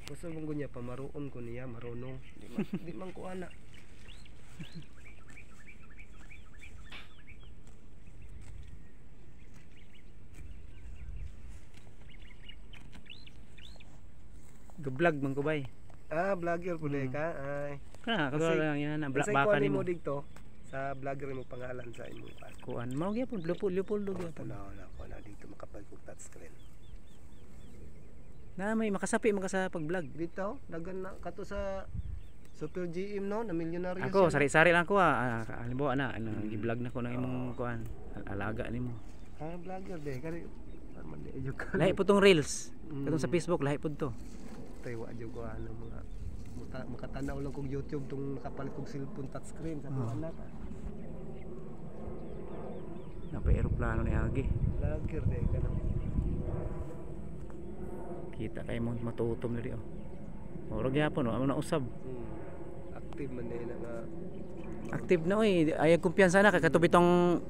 Gusto mong gunya pamaruon ko niya marunong. Di man ko ana. Ga-vlog man ko bay. Vlogger pud ka. Ay. Kana kaso lang yan na Baka baka nimo nimo. dito sa vlogger mo pangalan sa imo. Kuan mao gyapon Leopoldo gyapon. Wala ko na dito makapal kog touchscreen. Na may makasapi man ka sa pag-vlog. Dito dagan na kato sa Super GM no na milyonaryo. Ako sari-sari lang ko halimbawa na gi-vlog na ko ng imong kuan alaga nimo. Vlogger de kani man di ayo ka. Lahi pud tong reels. Katong sa Facebook lahi pud to. Tayo adyo ko ano mga makatanaw lang kog YouTube tong nakapalit kog cellphone touchscreen sa anak. Napa eroplano ni Agi. Vlogger de kana. Kita kay mo matutom na di oh. Oro gyapon amo na usab. Active man din nga Active na oy, ay kumpiyansa na kay katubitong